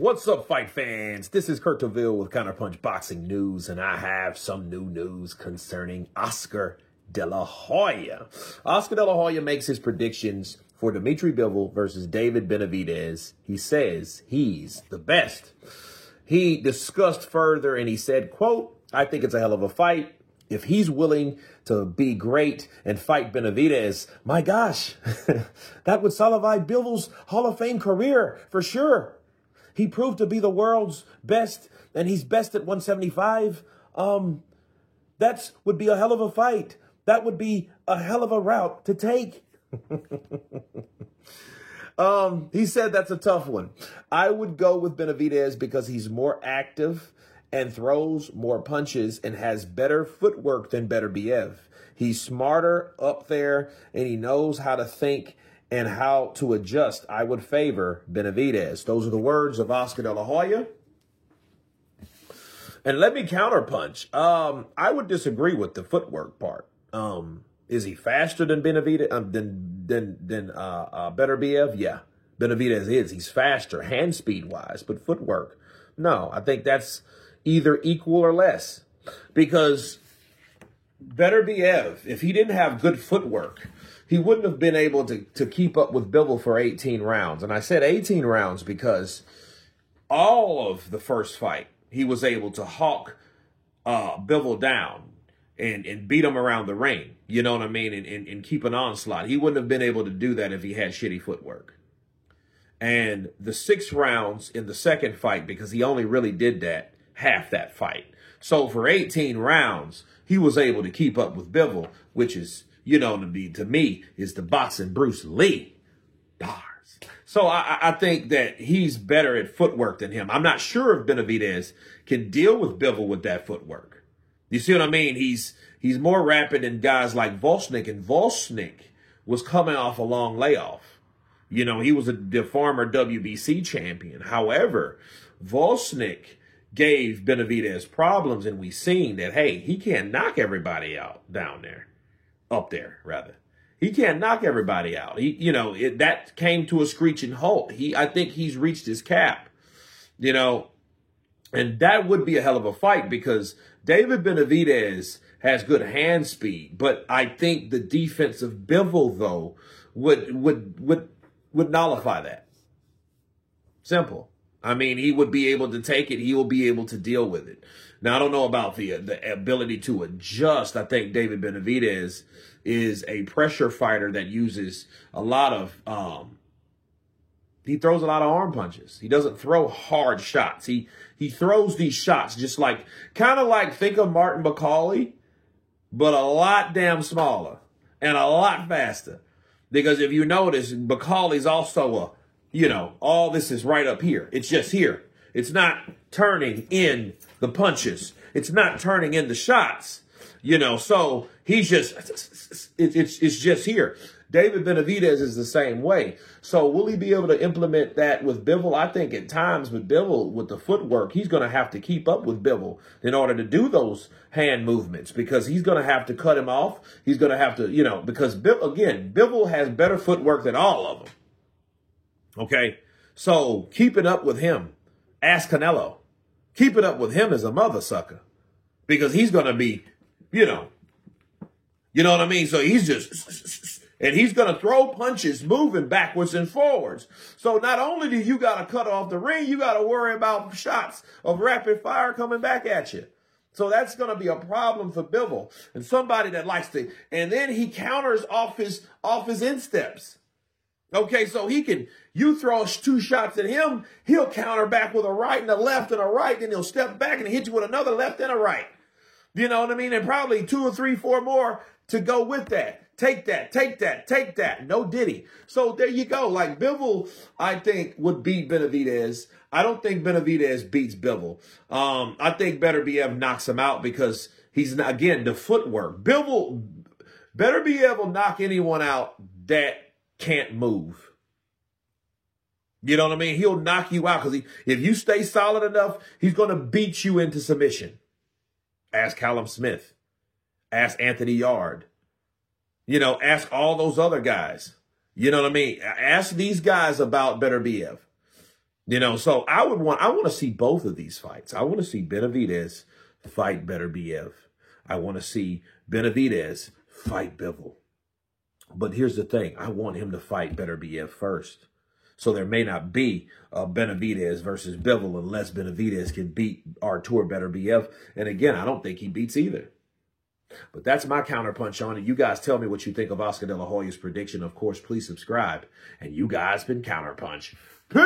What's up, fight fans? This is Kurt Deville with Counterpunch Boxing News, and I have some new news concerning Oscar Delahoya. Oscar Delahoya makes his predictions for Dmitry Bivol versus David Benavidez. He says he's the best. He discussed further and he said, quote, "I think it's a hell of a fight. If he's willing to be great and fight Benavidez, my gosh, that would solidify Bivol's Hall of Fame career for sure. He proved to be the world's best, and he's best at 175. That would be a hell of a fight. That would be a hell of a route to take." He said that's a tough one. I would go with Benavidez because he's more active and throws more punches and has better footwork than Benavidez. He's smarter up there, and he knows how to think and how to adjust. I would favor Benavidez. Those are the words of Oscar Delahoya. And let me counterpunch. I would disagree with the footwork part. Is he faster than Benavidez? Benavidez? Yeah, Benavidez is. He's faster, hand speed wise, but footwork, no. I think that's either equal or less, because Benavidez, if he didn't have good footwork, he wouldn't have been able to keep up with Bivol for 18 rounds. And I said 18 rounds because all of the first fight, he was able to hawk Bivol down and beat him around the ring. You know what I mean? And keep an onslaught. He wouldn't have been able to do that if he had shitty footwork. And the 6 rounds in the second fight, because he only really did that half that fight. So for 18 rounds, he was able to keep up with Bivol, which is, you know, to me, is the boxing Bruce Lee. Bars. So I think that he's better at footwork than him. I'm not sure if Benavidez can deal with Bivol with that footwork. You see what I mean? He's more rapid than guys like Volsnik, and Volsnik was coming off a long layoff. You know, he was the former WBC champion. However, Volsnik gave Benavidez problems, and we seen that, hey, he can't knock everybody out down there. Up there, rather. He can't knock everybody out. That came to a screeching halt. I think he's reached his cap, you know, and that would be a hell of a fight because David Benavidez has good hand speed, but I think the defense of Bivol, though, would nullify that. Simple. I mean, he would be able to take it. He will be able to deal with it. Now, I don't know about the ability to adjust. I think David Benavidez is a pressure fighter that uses a lot of, he throws a lot of arm punches. He doesn't throw hard shots. He throws these shots just like, kind of like, think of Martin McCauley, but a lot damn smaller and a lot faster. Because if you notice, McCauley's also all this is right up here. It's just here. It's not turning in the punches. It's not turning in the shots. So he's just, it's just here. David Benavidez is the same way. So will he be able to implement that with Bivol? I think at times with Bivol, with the footwork, he's going to have to keep up with Bivol in order to do those hand movements, because he's going to have to cut him off. He's going to have to, because Bivol has better footwork than all of them. Okay, so keeping up with him, ask Canelo. Keeping up with him is a mother sucker, because he's going to be, you know what I mean? So he's just, and he's going to throw punches moving backwards and forwards. So not only do you got to cut off the ring, you got to worry about shots of rapid fire coming back at you. So that's going to be a problem for Bivol, and somebody that likes to, and then he counters off his insteps. Okay, so you throw 2 shots at him, he'll counter back with a right and a left and a right, then he'll step back and hit you with another left and a right. You know what I mean? And probably 2 or 3, 4 more to go with that. Take that, take that, take that. No diddy. So there you go. Like Bivol, I think, would beat Benavidez. I don't think Benavidez beats Bivol. I think Benavidez knocks him out because he's, again, the footwork. Benavidez will knock anyone out that can't move. You know what I mean? He'll knock you out because if you stay solid enough, he's going to beat you into submission. Ask Callum Smith. Ask Anthony Yard. Ask all those other guys. You know what I mean? Ask these guys about Benavidez. You know, so I want to see both of these fights. I want to see Benavidez fight Beterbiev. I want to see Benavidez fight Bivol. But here's the thing. I want him to fight Beterbiev first. So there may not be Benavidez versus Bivol unless Benavidez can beat Artur Beterbiev. And again, I don't think he beats either. But that's my counterpunch on it. You guys tell me what you think of Oscar De La Hoya's prediction. Of course, please subscribe. And you guys been Counterpunch. Peace!